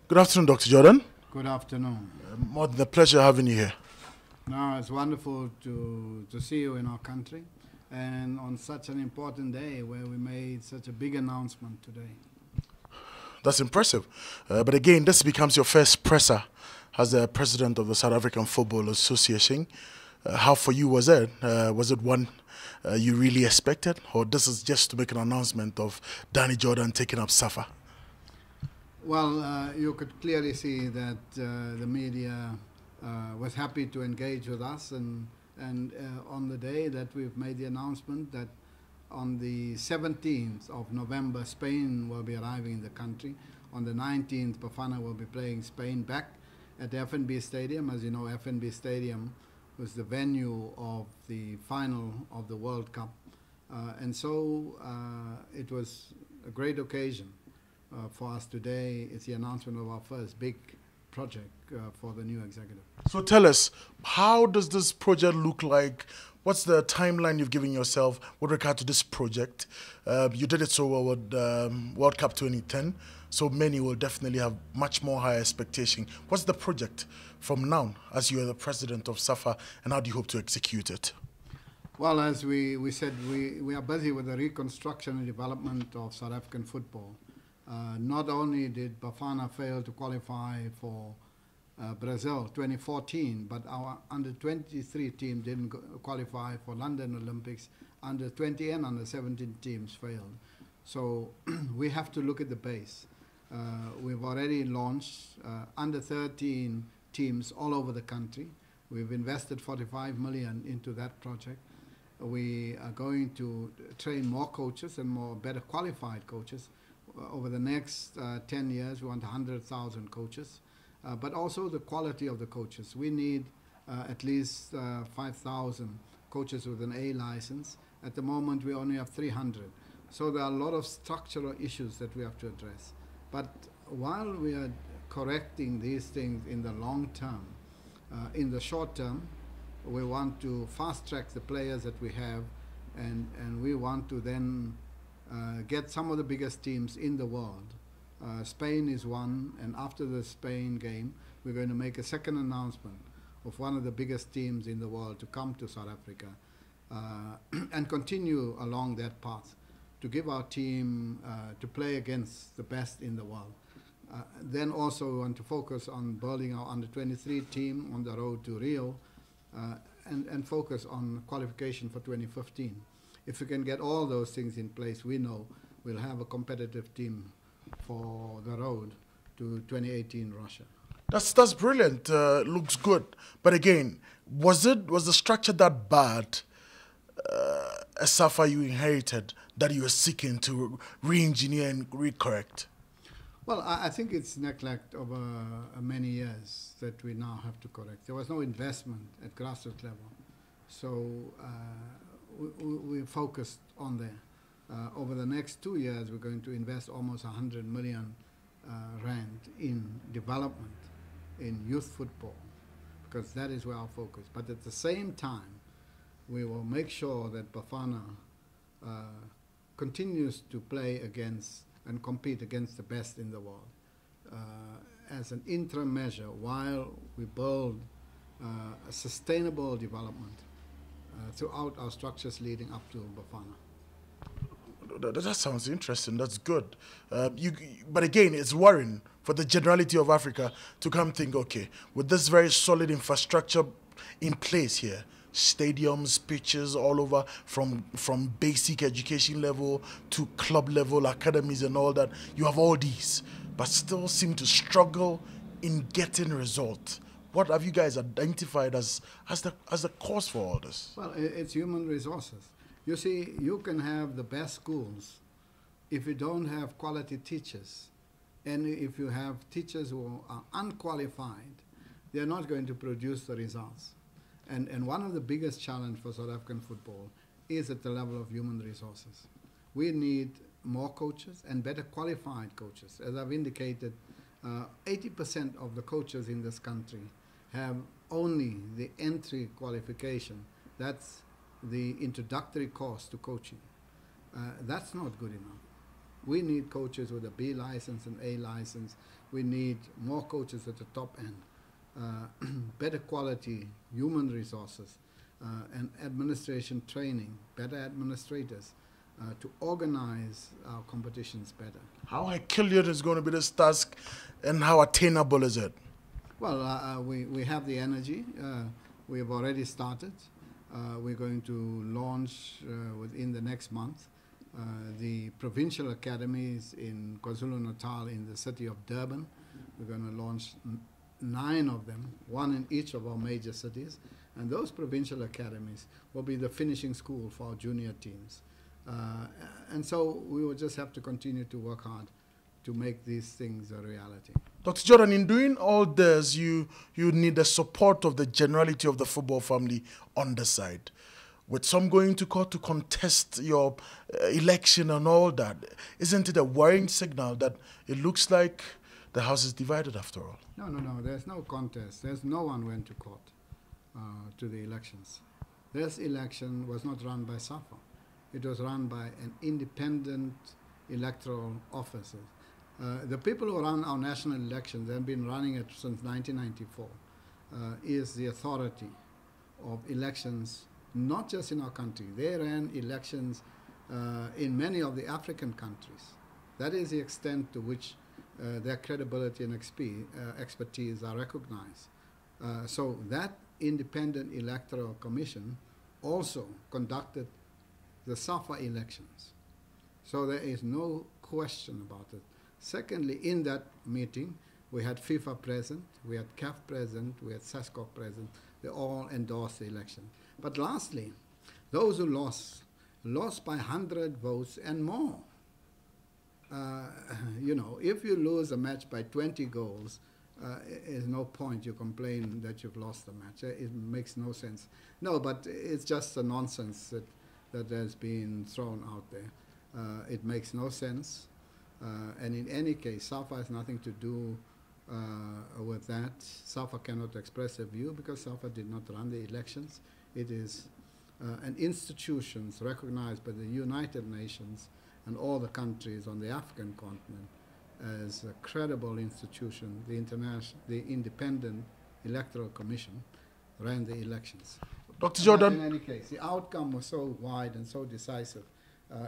Good afternoon, Dr. Jordan. Good afternoon. More than a pleasure having you here. No, it's wonderful to see you in our country and on such an important day where we made such a big announcement today. That's impressive. But again, this becomes your first presser as the president of the South African Football Association. How for you was it? Was it one you really expected? Or this is just to make an announcement of Danny Jordan taking up SAFA? Well, you could clearly see that the media was happy to engage with us, and on the day that we've made the announcement that on the 17th of November, Spain will be arriving in the country. On the 19th, Bafana will be playing Spain back at the FNB Stadium. As you know, FNB Stadium was the venue of the final of the World Cup. And so it was a great occasion for us today. It's the announcement of our first big project for the new executive. So tell us, how does this project look like? What's the timeline you've given yourself with regard to this project? You did it so well with World Cup 2010, so many will definitely have much more high expectation. What's the project from now as you are the president of SAFA, and how do you hope to execute it? Well, as we said, we are busy with the reconstruction and development of South African football. Not only did Bafana fail to qualify for Brazil 2014, but our under-23 team didn't qualify for London Olympics. Under-20 and under-17 teams failed. So we have to look at the base. We've already launched under-13 teams all over the country. We've invested 45 million into that project. We are going to train more coaches and more better qualified coaches. Over the next 10 years, we want 100,000 coaches, but also the quality of the coaches. We need at least 5,000 coaches with an A license. At the moment, we only have 300. So there are a lot of structural issues that we have to address. But while we are correcting these things in the long term, in the short term, we want to fast track the players that we have, and we want to then get some of the biggest teams in the world. Spain is one, and after the Spain game, we're going to make a second announcement of one of the biggest teams in the world to come to South Africa and continue along that path to give our team to play against the best in the world. Then also we want to focus on building our under-23 team on the road to Rio and focus on qualification for 2015. If we can get all those things in place, we know we'll have a competitive team for the road to 2018 Russia. That's brilliant. Looks good. But again, was the structure that bad, a SAFA you inherited, that you were seeking to re-engineer and re-correct? Well, I think it's neglect over many years that we now have to correct. There was no investment at grassroots level. So we focused on there. Over the next 2 years, we're going to invest almost 100 million rand in development, in youth football, because that is where our focus. But at the same time, we will make sure that Bafana continues to play against and compete against the best in the world as an interim measure while we build a sustainable development throughout our structures leading up to Bafana. That sounds interesting. That's good. But again, it's worrying for the generality of Africa to come think, okay, with this very solid infrastructure in place here, stadiums, pitches all over, from basic education level to club level, academies and all that, you have all these, but still seem to struggle in getting results. What have you guys identified as the cause for all this? Well, it's human resources. You see, you can have the best schools if you don't have quality teachers. And if you have teachers who are unqualified, they're not going to produce the results. And one of the biggest challenges for South African football is at the level of human resources. We need more coaches and better qualified coaches. As I've indicated, 80% of the coaches in this country have only the entry qualification. That's the introductory course to coaching. That's not good enough. We need coaches with a B license and A license. We need more coaches at the top end. Better quality human resources and administration training, better administrators to organize our competitions better. How Herculean is going to be this task, and how attainable is it? Well, we have the energy. We have already started. We're going to launch within the next month the provincial academies in KwaZulu-Natal in the city of Durban. We're going to launch 9 of them, 1 in each of our major cities. And those provincial academies will be the finishing school for our junior teams. And so we will just have to continue to work hard to make these things a reality. Dr. Jordan, in doing all this, you need the support of the generality of the football family on the side. With some going to court to contest your election and all that, isn't it a worrying signal that it looks like the house is divided after all? No, there's no contest. There's no one went to court to the elections. This election was not run by SAFA. It was run by an independent electoral officer. The people who run our national elections, they have been running it since 1994, is the authority of elections, not just in our country. They ran elections in many of the African countries. That is the extent to which their credibility and expertise are recognized. So that independent electoral commission also conducted the SAFA elections. So there is no question about it. Secondly, in that meeting, we had FIFA present, we had CAF present, we had SASCOC present. They all endorsed the election. But lastly, those who lost by 100 votes and more. You know, if you lose a match by 20 goals, there's no point you complain that you've lost the match. It makes no sense. No, but it's just a nonsense that has been thrown out there. It makes no sense. And in any case, SAFA has nothing to do with that. SAFA cannot express a view because SAFA did not run the elections. It is an institution recognized by the United Nations and all the countries on the African continent as a credible institution. The Independent Electoral Commission ran the elections. Dr. Jordan. In any case, the outcome was so wide and so decisive,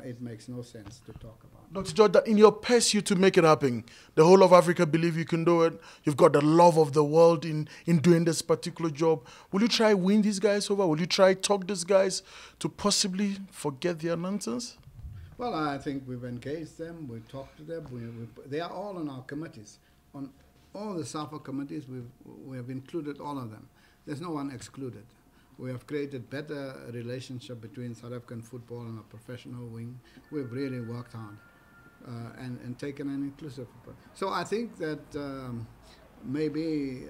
it makes no sense to talk about. Dr. Jordan, in your pursuit to make it happen, the whole of Africa believe you can do it. You've got the love of the world in doing this particular job. Will you try win these guys over? Will you try talk these guys to possibly forget their nonsense? Well, I think we've engaged them, we talked to them, they are all on our committees. On all the SAFA committees, we have included all of them. There's no one excluded. We have created better relationship between South African football and our professional wing. We've really worked hard and taken an inclusive approach. So I think that maybe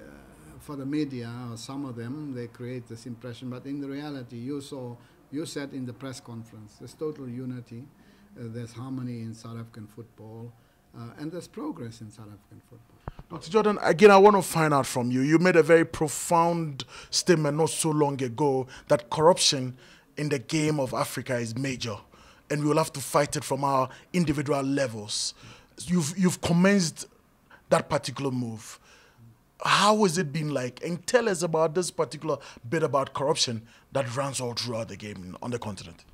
for the media, or some of them, they create this impression, but in the reality, you said in the press conference, there's total unity. There's harmony in South African football, and there's progress in South African football. Dr. Jordan, again, I want to find out from you. You made a very profound statement not so long ago that corruption in the game of Africa is major, and we will have to fight it from our individual levels. You've commenced that particular move. How has it been like? And tell us about this particular bit about corruption that runs all throughout the game on the continent.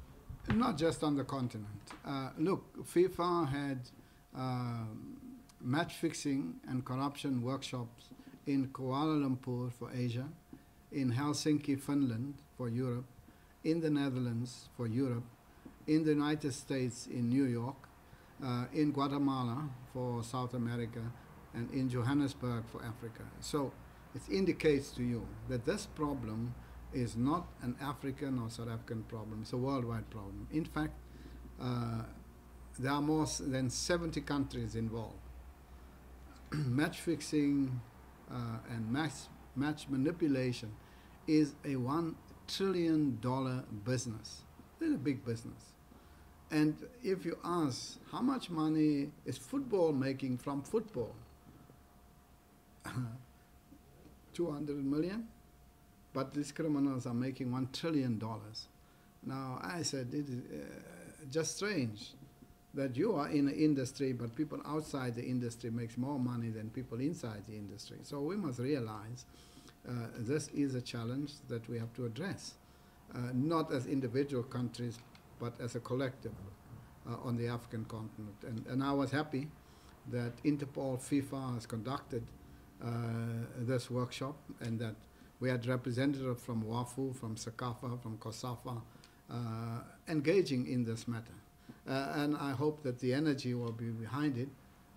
Not just on the continent. Look, FIFA had match fixing and corruption workshops in Kuala Lumpur for Asia, in Helsinki, Finland for Europe, in the Netherlands for Europe, in the United States in New York, in Guatemala for South America, and in Johannesburg for Africa. So it indicates to you that this problem is not an African or South African problem, it's a worldwide problem. In fact, there are more than 70 countries involved. Match fixing and match manipulation is a $1 trillion business. It's a big business. And if you ask, how much money is football making from football? 200 million? But these criminals are making $1 trillion. Now, I said, it is just strange that you are in the industry, but people outside the industry makes more money than people inside the industry. So we must realize this is a challenge that we have to address, not as individual countries, but as a collective on the African continent. And I was happy that Interpol FIFA has conducted this workshop, and that we had representatives from WAFU, from SACAFA, from COSAFA, engaging in this matter. And I hope that the energy will be behind it,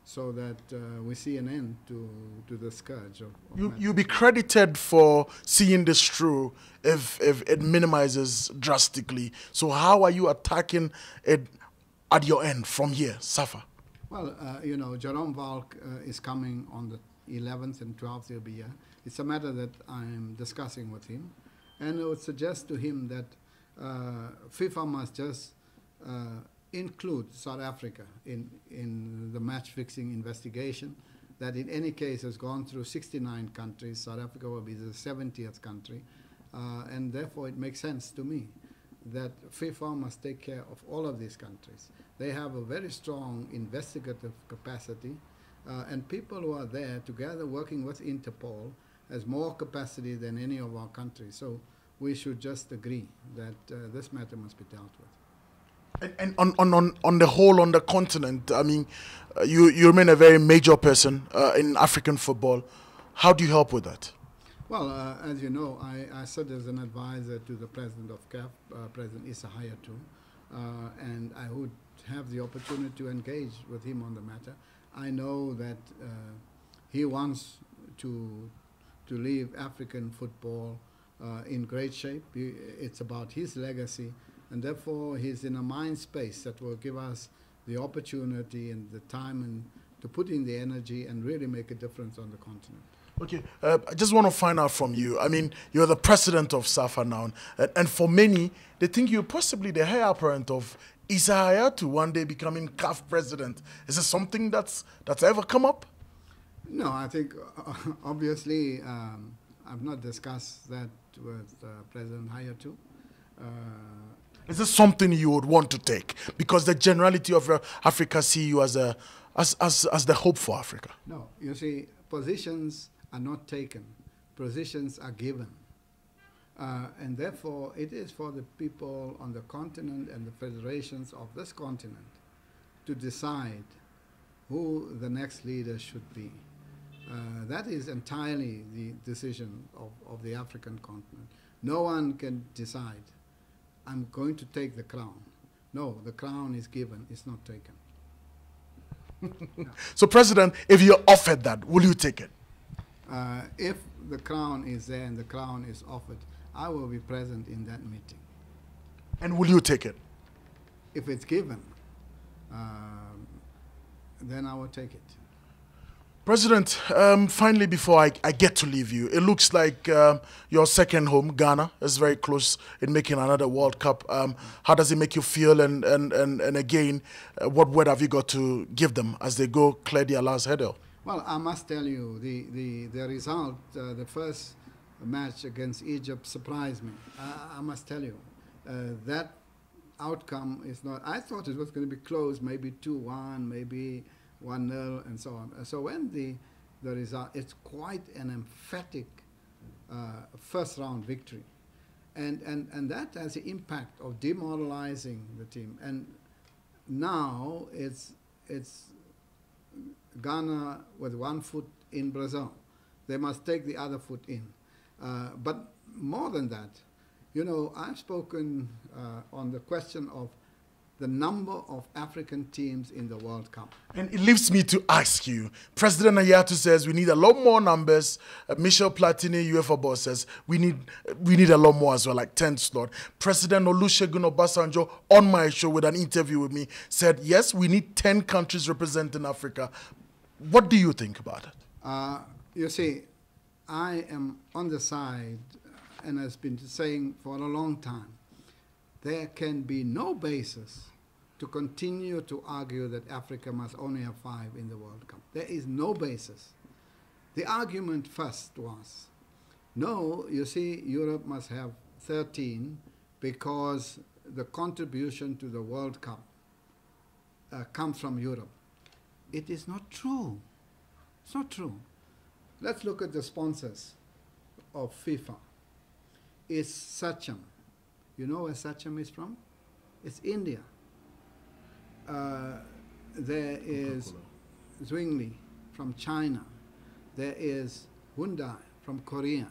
so that we see an end to the scourge of You'll be credited for seeing this through if it minimizes drastically. So how are you attacking it at your end from here, Safa? Well, you know, Jerome Valk is coming on the 11th and 12th, he'll be here. It's a matter that I'm discussing with him. And I would suggest to him that FIFA must just include South Africa in the match-fixing investigation, that in any case has gone through 69 countries. South Africa will be the 70th country. And therefore it makes sense to me that FIFA must take care of all of these countries. They have a very strong investigative capacity, and people who are there together working with Interpol has more capacity than any of our countries. So we should just agree that this matter must be dealt with. And on the whole, on the continent, I mean, you remain a very major person in African football. How do you help with that? Well, as you know, I served as an advisor to the president of CAF, President Issa Hayatou, and I would have the opportunity to engage with him on the matter. I know that he wants to leave African football in great shape. It's about his legacy, and therefore he's in a mind space that will give us the opportunity and the time and to put in the energy and really make a difference on the continent. Okay, I just want to find out from you. I mean, you're the president of SAFA now, and for many, they think you're possibly the heir apparent of Issa Hayatou one day becoming CAF president. Is this something that's ever come up? No, I think obviously I've not discussed that with President Hayatou. Is this something you would want to take? Because the generality of Africa see you as the hope for Africa. No, you see, positions are not taken. Positions are given. And therefore, it is for the people on the continent and the federations of this continent to decide who the next leader should be. That is entirely the decision of the African continent. No one can decide, I'm going to take the crown. No, the crown is given, it's not taken. No. So, President, if you're offered that, will you take it? If the crown is there and the crown is offered, I will be present in that meeting. And will you take it? If it's given, then I will take it. President, finally, before I get to leave you, it looks like your second home, Ghana, is very close in making another World Cup. How does it make you feel? And again, what word have you got to give them as they go clear their last hurdle? Well, I must tell you, the result, the first match against Egypt surprised me. I must tell you, that outcome is not, I thought it was going to be close, maybe 2-1, maybe 1-0, and so on. So when the result, it's quite an emphatic first round victory. And that has the impact of demoralizing the team. And now it's Ghana with one foot in Brazil. They must take the other foot in. But more than that, you know, I've spoken on the question of the number of African teams in the World Cup. And it leaves me to ask you, President Hayatou says we need a lot more numbers. Michel Platini, UEFA boss, says we need a lot more as well, like 10 slot. President Olusegun Obasanjo, on my show with an interview with me, said, yes, we need 10 countries representing Africa. What do you think about it? You see, I am on the side, and has been saying for a long time, there can be no basis to continue to argue that Africa must only have 5 in the World Cup. There is no basis. The argument first was, no, you see, Europe must have 13 because the contribution to the World Cup comes from Europe. It is not true. It's not true. Let's look at the sponsors of FIFA. It's Sachem. You know where Sachem is from? It's India. There is Zwingli from China. There is Hyundai from Korea.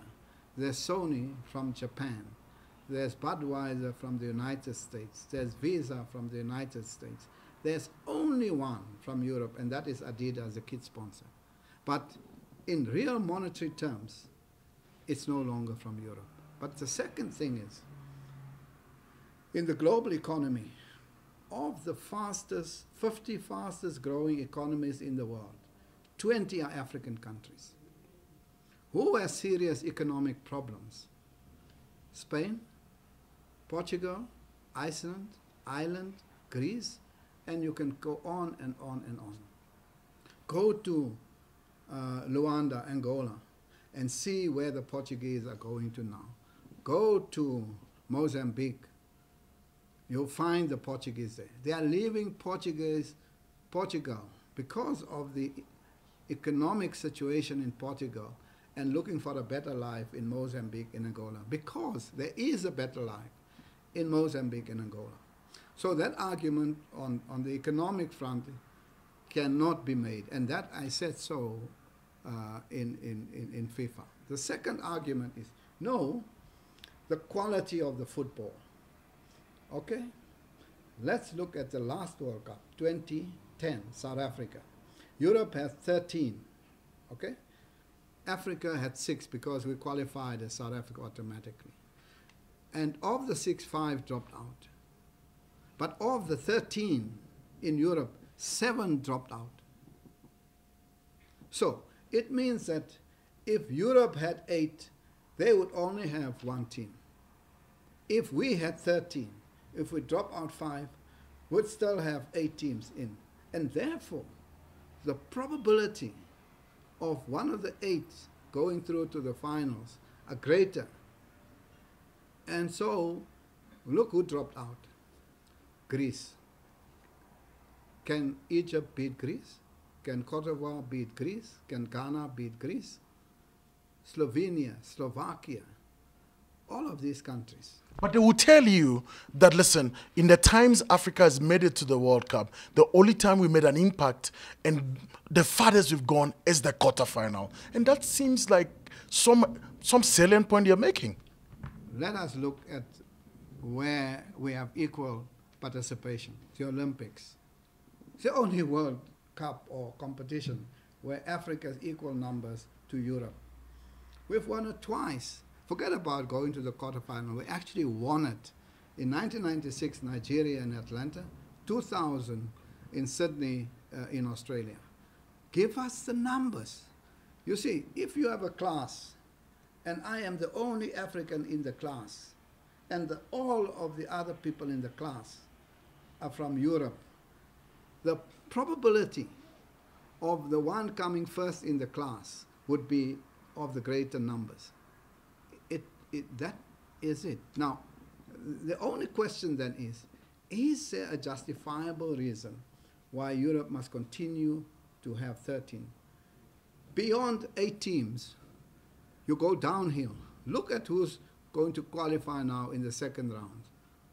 There's Sony from Japan. There's Budweiser from the United States. There's Visa from the United States. There's only one from Europe, and that is Adidas, the kit sponsor. But in real monetary terms, it's no longer from Europe. But the second thing is, in the global economy, of the 50 fastest growing economies in the world, 20 are African countries. Who has serious economic problems? Spain, Portugal, Iceland, Ireland, Greece, and you can go on and on and on. Go to Luanda, Angola, and see where the Portuguese are going to now. Go to Mozambique. You'll find the Portuguese there. They are leaving Portugal because of the economic situation in Portugal and looking for a better life in Mozambique and Angola, because there is a better life in Mozambique and Angola. So that argument on the economic front cannot be made, and that I said so in FIFA. The second argument is, no, the quality of the football. Okay? Let's look at the last World Cup, 2010, South Africa. Europe has 13, okay? Africa had 6 because we qualified as South Africa automatically. And of the 6, 5 dropped out. But of the 13 in Europe, 7 dropped out. So it means that if Europe had 8, they would only have 1 team. If we had 13, if we drop out 5, we'd still have 8 teams in. And therefore, the probability of one of the 8 going through to the finals are greater. And so, look who dropped out. Greece. Can Egypt beat Greece? Can Cote d'Ivoire beat Greece? Can Ghana beat Greece? Slovenia, Slovakia, all of these countries. But they will tell you that, listen, in the times Africa has made it to the World Cup, the only time we made an impact and the farthest we've gone is the quarterfinal. And that seems like some salient point you're making. Let us look at where we have equal participation, the Olympics. It's the only World Cup or competition where Africa has equal numbers to Europe. We've won it twice. Forget about going to the quarterfinal. We actually won it. In 1996, Nigeria and Atlanta. 2000 in Sydney in Australia. Give us the numbers. You see, if you have a class, and I am the only African in the class, and all of the other people in the class are from Europe, the probability of the one coming first in the class would be of the greater numbers. That is it. Now, the only question then is there a justifiable reason why Europe must continue to have 13? Beyond 8 teams, you go downhill. Look at who's going to qualify now in the second round.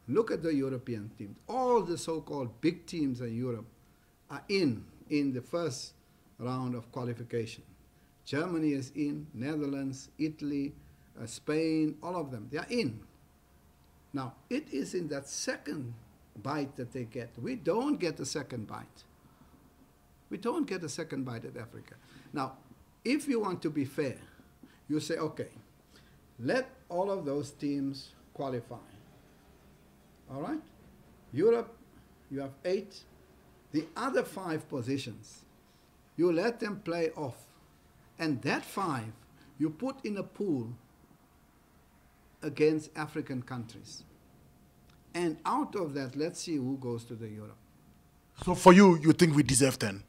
Look at the European teams. All the so-called big teams in Europe are in the first round of qualification. Germany is in, Netherlands, Italy, Spain, all of them, they are in. Now, it is in that second bite that they get. We don't get a second bite. We don't get a second bite at Africa. Now, if you want to be fair, you say, okay, let all of those teams qualify. All right? Europe, you have 8. The other 5 positions, you let them play off. And that 5, you put in a pool against African countries. And out of that, let's see who goes to the Europe. So for you, you think we deserve 10?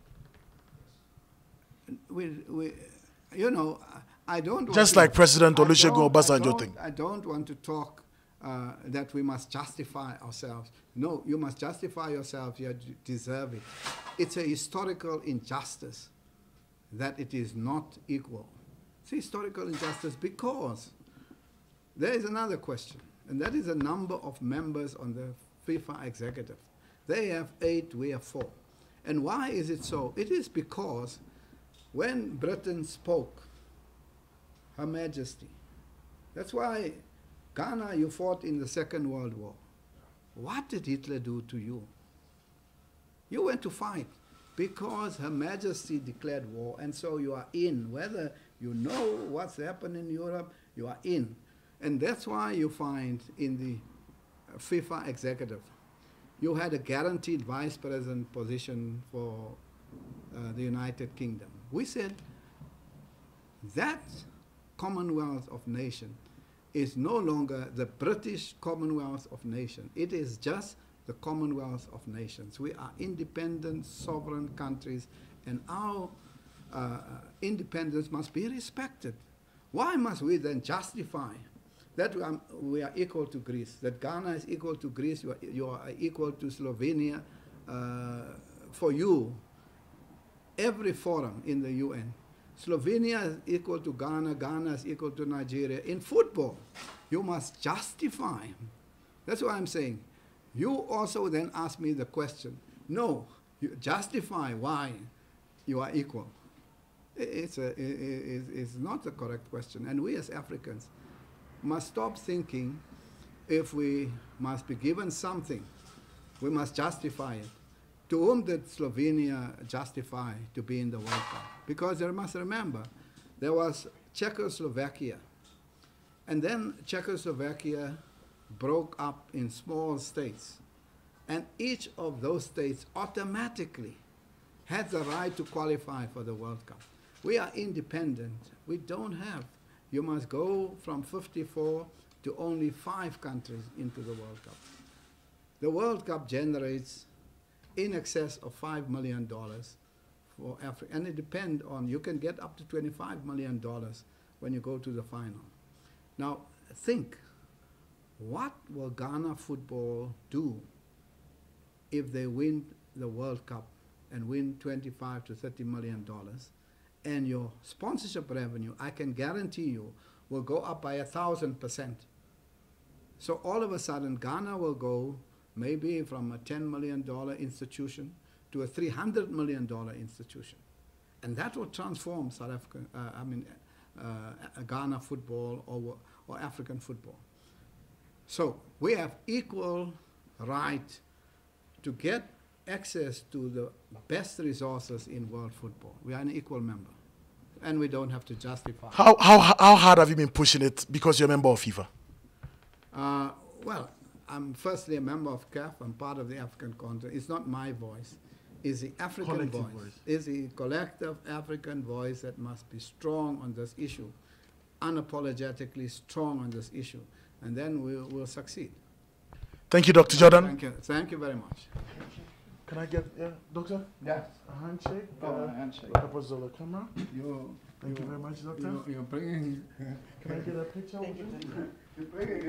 You know, I don't want just to, like President Olusegun Obasanjo thing. I don't want to talk that we must justify ourselves. No, you must justify yourself, you deserve it. It's a historical injustice that it is not equal. It's a historical injustice because there is another question, and that is the number of members on the FIFA executive. They have 8, we have 4. And why is it so? It is because when Britain spoke, Her Majesty, that's why Ghana, you fought in the Second World War. What did Hitler do to you? You went to fight because Her Majesty declared war, and so you are in. Whether you know what's happening in Europe, you are in. And that's why you find in the FIFA executive, you had a guaranteed vice president position for the United Kingdom. We said that Commonwealth of Nations is no longer the British Commonwealth of Nations. It is just the Commonwealth of Nations. We are independent, sovereign countries, and our independence must be respected. Why must we then justify that we are equal to Greece, that Ghana is equal to Greece, you are equal to Slovenia? For you, every forum in the UN, Slovenia is equal to Ghana, Ghana is equal to Nigeria. In football, you must justify. That's what I'm saying. You also then ask me the question, no, you justify why you are equal. It's not the correct question. And we as Africans must stop thinking if we must be given something, we must justify it. To whom did Slovenia justify to be in the World Cup? Because you must remember, there was Czechoslovakia. And then Czechoslovakia broke up in small states. And each of those states automatically had the right to qualify for the World Cup. We are independent. We don't have. You must go from 54 to only 5 countries into the World Cup. The World Cup generates in excess of $5 million for Africa. And it depends on, you can get up to $25 million when you go to the final. Now, think, what will Ghana football do if they win the World Cup and win $25 to $30 million? And your sponsorship revenue, I can guarantee you, will go up by 1,000%. So all of a sudden, Ghana will go maybe from a $10 million institution to a $300 million institution. And that will transform South African, Ghana football or African football. So we have equal right to get access to the best resources in world football. We are an equal member, and we don't have to justify. How hard have you been pushing it because you're a member of FIFA? Well, I'm firstly a member of CAF. I'm part of the African continent. It's not my voice. It's the African voice. It's the collective African voice that must be strong on this issue, unapologetically strong on this issue, and then we'll succeed. Thank you, Dr. Jordan. Thank you. Thank you very much. Can I get, Doctor? Yes. A handshake? A handshake. Purpose of the camera. Thank you very much, Doctor. You're bringing... Can I get a picture? You're bringing